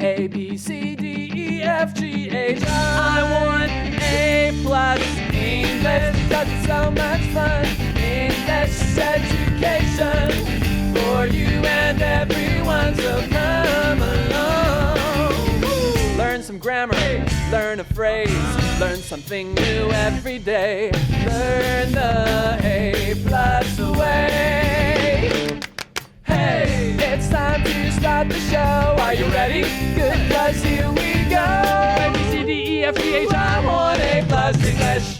A, B, C, D, E, F, G, H, I want A plus English because it's so much fun. English education for you and everyone, so come along. Learn some grammar, learn a phrase, learn something new every day. Learn the A plus way. Hey, it's time to start the show. Are you ready? Good, 'cause here we go. A, B, C, D, E, F, G, H, I want A plus English.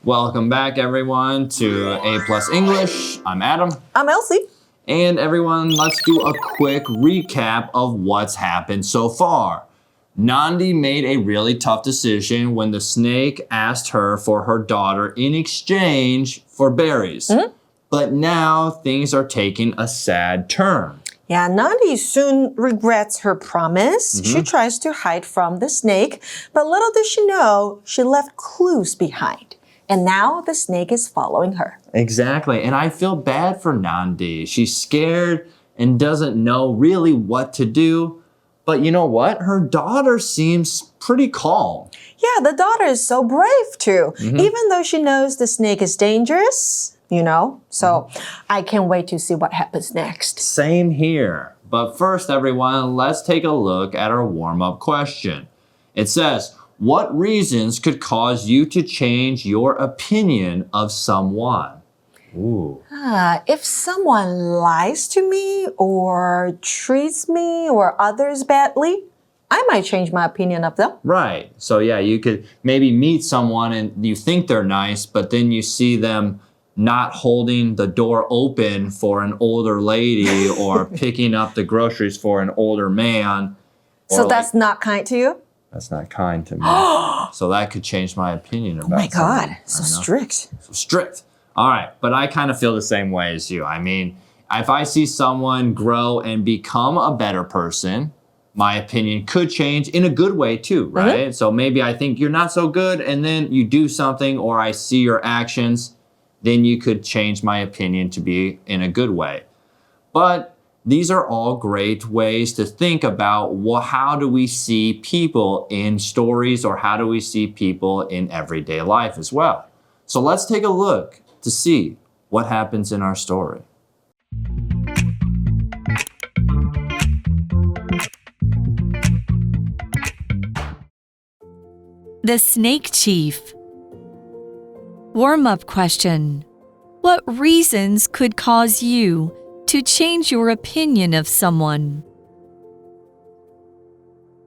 Welcome back, everyone, to A Plus English. I'm Adam. I'm Elsie. And everyone, let's do a quick recap of what's happened so far. Nandi made a really tough decision when the snake asked her for her daughter in exchange for berries. But now things are taking a sad turn. Yeah, Nandi soon regrets her promise. She tries to hide from the snake, but little does she know, she left clues behind. And now the snake is following her. Exactly, and I feel bad for Nandi. She's scared and doesn't know really what to do. But you know what? Her daughter seems pretty calm. Yeah, the daughter is so brave too. Even though she knows the snake is dangerous, you know. So I can't wait to see what happens next. Same here. But first, everyone, let's take a look at our warm-up question. It says, what reasons could cause you to change your opinion of someone? Ooh. If someone lies to me or treats me or others badly, I might change my opinion of them. Right. So yeah, you could maybe meet someone and you think they're nice, but then you see them not holding the door open for an older lady or picking up the groceries for an older man. So that's not kind to you? That's not kind to me. So that could change my opinion about Oh my God, someone. so strict. So strict. All right, but I kind of feel the same way as you. I mean, if I see someone grow and become a better person, my opinion could change in a good way too, right? So maybe I think you're not so good and then you do something or I see your actions, then you could change my opinion to be in a good way. But these are all great ways to think about how do we see people in stories or how do we see people in everyday life as well. So let's take a look to see what happens in our story. The Snake Chief. Warm-up question. What reasons could cause you to change your opinion of someone?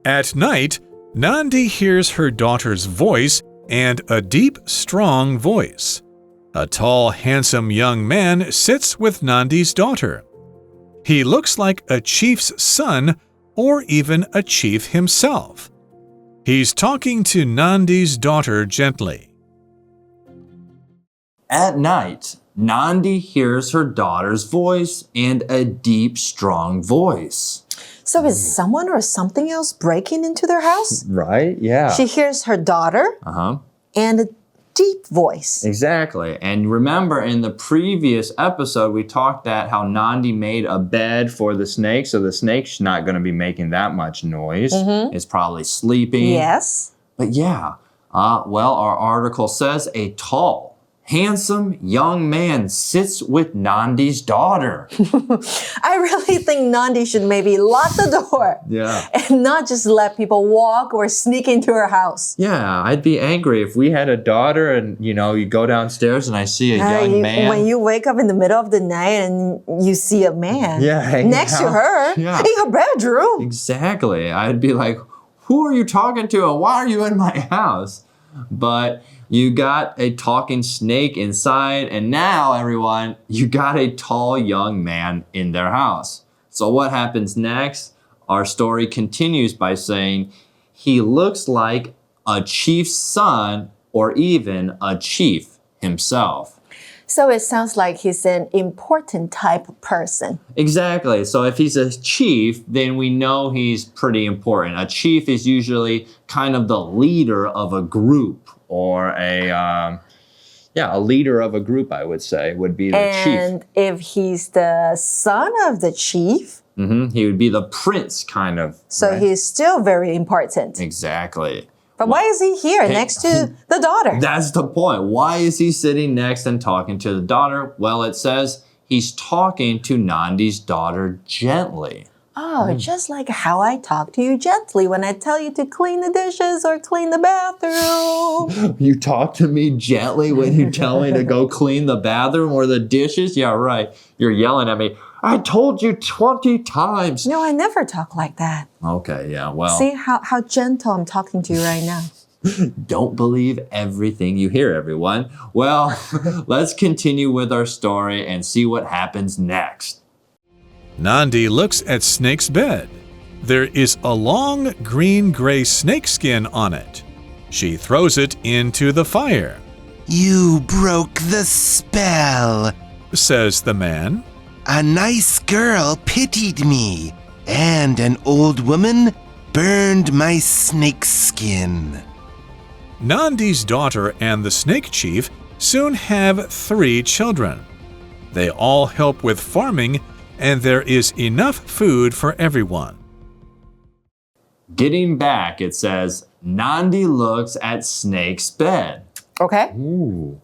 At night, Nandi hears her daughter's voice and a deep, strong voice. A tall, handsome young man sits with Nandi's daughter. He looks like a chief's son or even a chief himself. He's talking to Nandi's daughter gently. At night, Nandi hears her daughter's voice and a deep, strong voice. So is someone or something else breaking into their house? Right? Yeah. She hears her daughter and a deep voice. Exactly. And remember in the previous episode, we talked about how Nandi made a bed for the snake. So the snake's not going to be making that much noise. It's probably sleeping. Yes. But yeah, well, our article says a tall, handsome young man sits with Nandi's daughter. I really think Nandi should maybe lock the door. Yeah. And not just let people walk or sneak into her house. Yeah, I'd be angry if we had a daughter and, you know, you go downstairs and I see a young man. When you wake up in the middle of the night and you see a man next to her in her bedroom. Exactly. I'd be like, who are you talking to and why are you in my house? But you got a talking snake inside, and now, everyone, you got a tall young man in their house. So what happens next? Our story continues by saying, he looks like a chief's son or even a chief himself. So it sounds like he's an important type of person. Exactly. So if he's a chief, then we know he's pretty important. A chief is usually kind of the leader of a group or a leader of a group, I would say, would be the chief. And if he's the son of the chief, he would be the prince, kind of. so right? he's still very important. Exactly. But why is he here next to the daughter? That's the point. Why is he sitting next and talking to the daughter? Well, it says he's talking to Nandi's daughter gently. Oh, just like how I talk to you gently when I tell you to clean the dishes or clean the bathroom. You talk to me gently when you tell me to go clean the bathroom or the dishes? Yeah, right. You're yelling at me. I told you 20 times. No, I never talk like that. Okay, yeah, well. See how gentle I'm talking to you right now. Don't believe everything you hear, everyone. Well, let's continue with our story and see what happens next. Nandi looks at Snake's bed. There is a long green-gray snakeskin on it. She throws it into the fire. You broke the spell, Says the man. A nice girl pitied me, and an old woman burned my snakeskin. Nandi's daughter and the snake chief soon have 3 children. They all help with farming, and there is enough food for everyone. Getting back, it says, Nandi looks at Snake's bed. Okay. Ooh.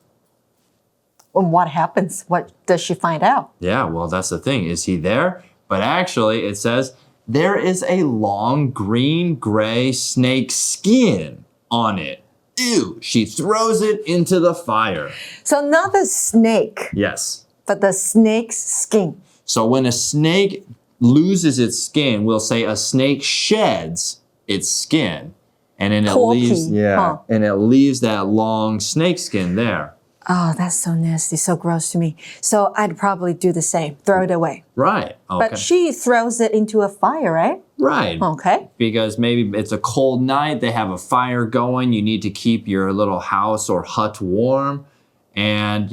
And what happens? What does she find out? Yeah, well, that's the thing. Is he there? But actually, it says, there is a long green-gray snake skin on it. Ew, she throws it into the fire. So not the snake, Yes. but the snake's skin. So when a snake loses its skin, we'll say a snake sheds its skin. And then it leaves, and it leaves that long snake skin there. Oh, that's so nasty, so gross to me. So I'd probably do the same, throw it away. Right. Okay. But she throws it into a fire, right? Right. Okay. Because maybe it's a cold night, they have a fire going, you need to keep your little house or hut warm. And,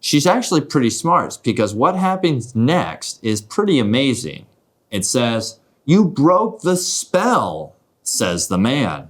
she's actually pretty smart because what happens next is pretty amazing. It says, you broke the spell, says the man.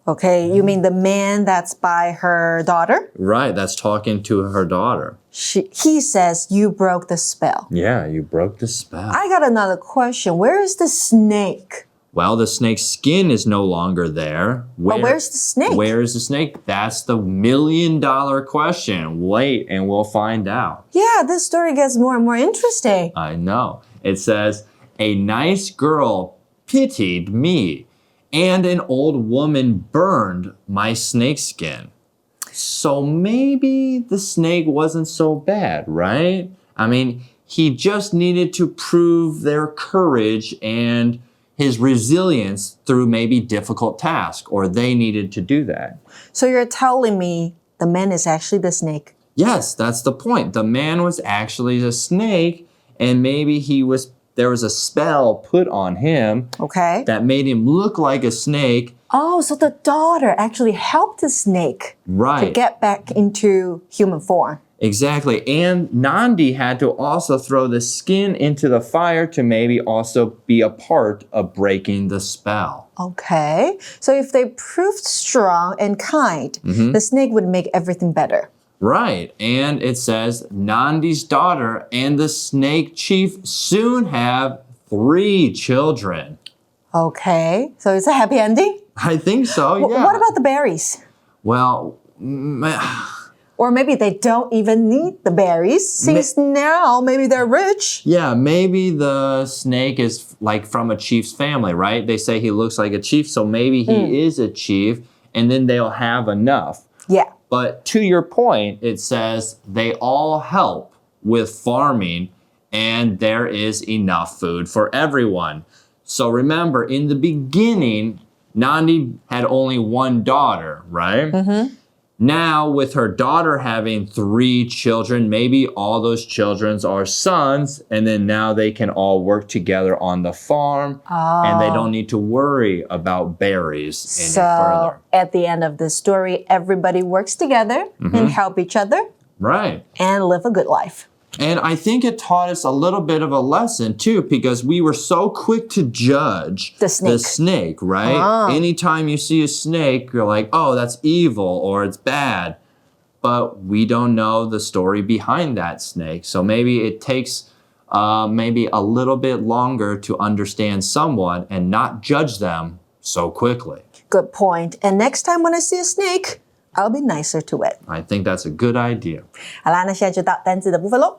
Okay, you mean the man that's by her daughter? Right, that's talking to her daughter. He says, you broke the spell. Yeah, you broke the spell. I got another question. Where is the snake? Well, the snake's skin is no longer there. But where's the snake? Where is the snake? That's the $1 million question. Wait, and we'll find out. Yeah, this story gets more and more interesting. I know. It says, a nice girl pitied me, and an old woman burned my snakeskin. So maybe the snake wasn't so bad, right? I mean, he just needed to prove their courage and his resilience through maybe difficult tasks, or they needed to do that. So you're telling me the man is actually the snake? Yes, that's the point. The man was actually the snake, and maybe there was a spell put on him that made him look like a snake. Oh, so the daughter actually helped the snake to get back into human form. Exactly. And Nandi had to also throw the skin into the fire to maybe also be a part of breaking the spell. Okay. So if they proved strong and kind, the snake would make everything better. Right. And it says Nandi's daughter and the snake chief soon have 3 children. Okay. So it's a happy ending? I think so, yeah. What about the berries? Well, or maybe they don't even need the berries since now maybe they're rich. Yeah, maybe the snake is like from a chief's family, right? They say he looks like a chief, so maybe he is a chief and then they'll have enough. Yeah. But to your point, it says they all help with farming and there is enough food for everyone. So remember, in the beginning, Nandi had only 1 daughter, right? Now, with her daughter having 3 children, maybe all those children are sons, and then now they can all work together on the farm, and they don't need to worry about berries any further. So, at the end of the story, everybody works together and help each other. Right. and live a good life. And I think it taught us a little bit of a lesson too, because we were so quick to judge The snake. Right? Anytime you see a snake, you're like, oh, that's evil or it's bad. But we don't know the story behind that snake. So maybe it takes maybe a little bit longer to understand someone and not judge them so quickly. Good point. And next time when I see a snake, I'll be nicer to it. I think that's a good idea. 好啦，那现在就到单字的部分咯。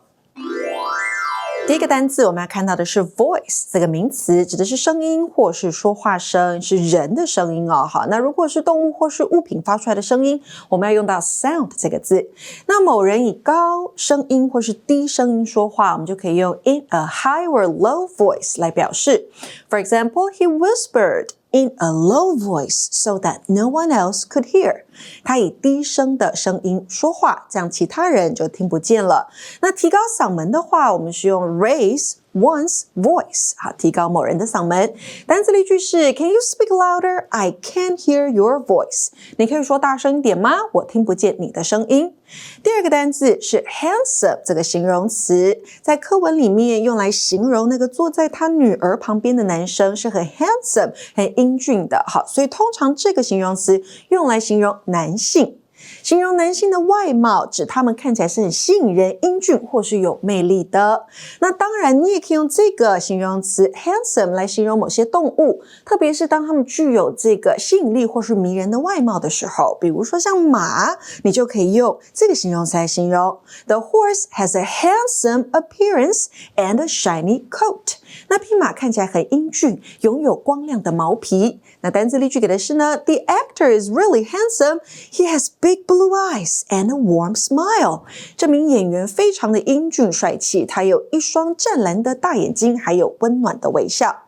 第一个单字我们要看到的是 voice 这个名词，指的是声音或是说话声，是人的声音哦。好，那如果是动物或是物品发出来的声音，我们要用到 sound 这个字。那某人以高声音或是低声音说话，我们就可以用 in a high or low voice 来表示。For example, he whispered in a low voice so that no one else could hear. 他以低声的声音说话，这样其他人就听不见了。那提高嗓门的话，我们是用 raise one's voice， 好，提高某人的嗓门。单字例句是 Can you speak louder? I can't hear your voice. 你可以说大声一点吗？我听不见你的声音。第二个单字是 handsome 这个形容词，在课文里面用来形容那个坐在他女儿旁边的男生是很 handsome 很英俊的。好，所以通常这个形容词用来形容男性。形容男性的外貌，指他们看起来是很吸引人、英俊或是有魅力的。那当然，你也可以用这个形容词 handsome 来形容某些动物，特别是当他们具有这个吸引力或是迷人的外貌的时候，比如说像马，你就可以用这个形容词来形容。The horse has a handsome appearance and a shiny coat. 那匹马看起来很英俊，拥有光亮的毛皮。那单字例句给的是呢 The actor is really handsome. He has big blue eyes and a warm smile. 这名演员非常的英俊帅气，他有一双湛蓝的大眼睛，还有温暖的微笑。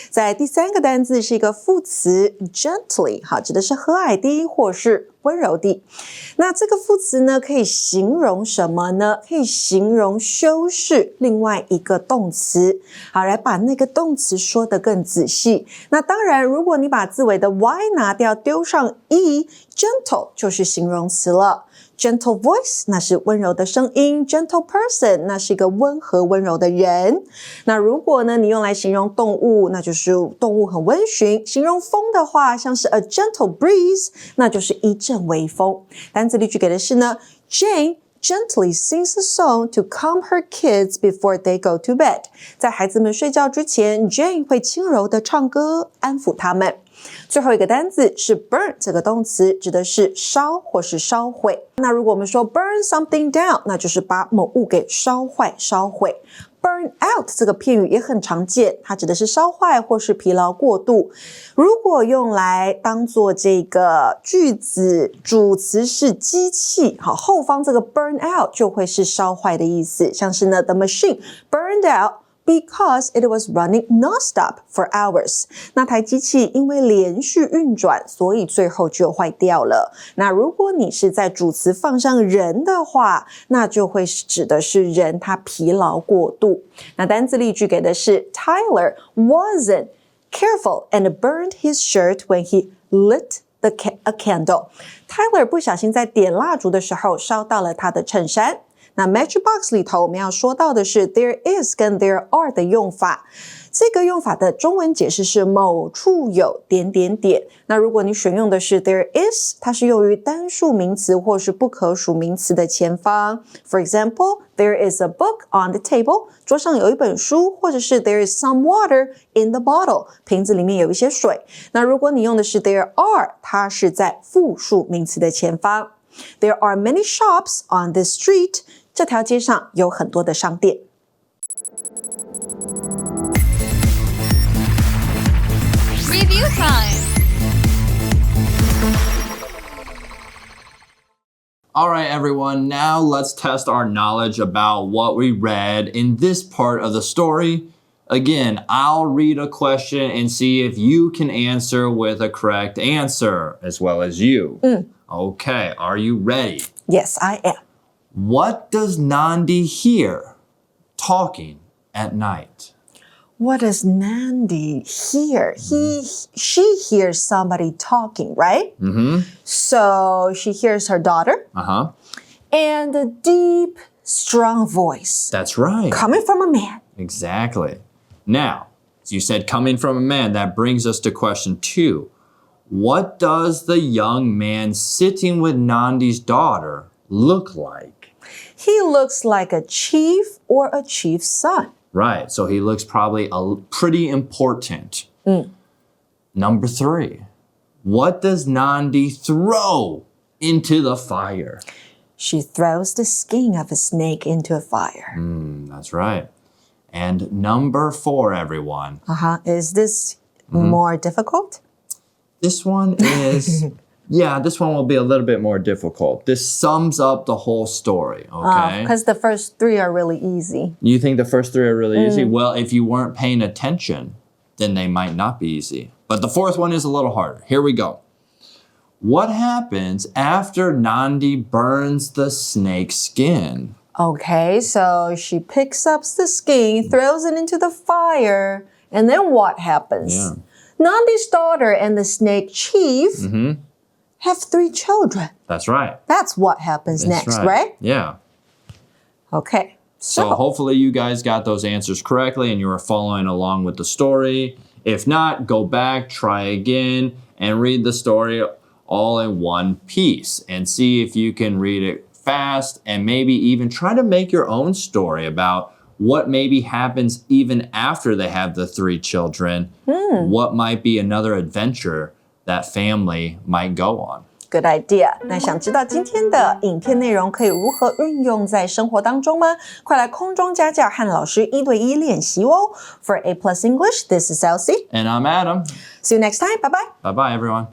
在第三个单字是一个副词 gently， 好，指的是和蔼的或是温柔的。那这个副词呢，可以形容什么呢？可以形容修饰另外一个动词。好，来把那个动词说得更仔细。那当然，如果你把字尾的 y 拿掉，丢上 e， gentle 就是形容词了。Gentle voice 那是温柔的声音 Gentle person 那是一个温和温柔的人。那如果呢你用来形容动物，那就是动物很温驯。形容风的话，像是 a gentle breeze 那就是一阵微风。单字例句给的是呢 Jane gently sings a song to calm her kids before they go to bed. 在孩子们睡觉之前 Jane 会轻柔地唱歌安抚他们。最后一个单字是 burn 这个动词，指的是烧或是烧毁。那如果我们说 burn something down， 那就是把某物给烧坏烧毁。burn out 这个片语也很常见，它指的是烧坏或是疲劳过度。如果用来当做这个句子主词是机器，好，后方这个 burn out 就会是烧坏的意思，像是呢 the machine burned out because it was running non-stop for hours. 那台机器因为连续运转，所以最后就坏掉了。那如果你是在主词放上人的话，那就会指的是人他疲劳过度。那单字例句给的是 Tyler wasn't careful and burned his shirt when he lit a candle. Tyler 不小心在点蜡烛的时候烧到了他的衬衫。那 Magic Box 里头我们要说到的是 there is 跟 there are 的用法。这个用法的中文解释是某处有点点点。那如果你选用的是 there is， 它是用于单数名词或是不可数名词的前方。For example, there is a book on the table. 桌上有一本书，或者是 there is some water in the bottle. 瓶子里面有一些水。那如果你用的是 there are， 它是在复数名词的前方。There are many shops on this street. 这条街上有很多的商店。Review time. All right, everyone, now let's test our knowledge about what we read in this part of the story. Again, I'll read a question and see if you can answer with a correct answer, as well as you. Okay, are you ready? Yes, I am. What does Nandi hear talking at night? What does Nandi hear? She hears somebody talking, right? So she hears her daughter. and a deep, strong voice. That's right. Coming from a man. Exactly. Now, as you said, coming from a man, that brings us to question 2. What does the young man sitting with Nandi's daughter look like? He looks like a chief or a chief's son. Right, so he looks probably pretty important. Number 3. What does Nandi throw into the fire? She throws the skin of a snake into a fire. That's right. And number 4, everyone. Is this more difficult? This one is, yeah, this one will be a little bit more difficult. This sums up the whole story, okay? Because the first 3 are really easy. You think the first 3 are really easy? Well, if you weren't paying attention, then they might not be easy. But the 4th one is a little harder. Here we go. What happens after Nandi burns the snake's skin? Okay, so she picks up the skin, throws it into the fire, and then what happens? Yeah. Nandi's daughter and the snake chief have 3 children. That's right. That's what happens next, right? Yeah. Okay. So hopefully you guys got those answers correctly and you were following along with the story. If not, go back, try again, and read the story all in one piece and see if you can read it fast and maybe even try to make your own story about what maybe happens even after they have the 3 children. What might be another adventure that family might go on. Good idea. 那想知道今天的影片内容可以如何运用在生活当中吗？快来空中家教和老师1对1练习哦。For A+ English, this is Elsie. And I'm Adam. See you next time. Bye bye. Bye-bye, everyone.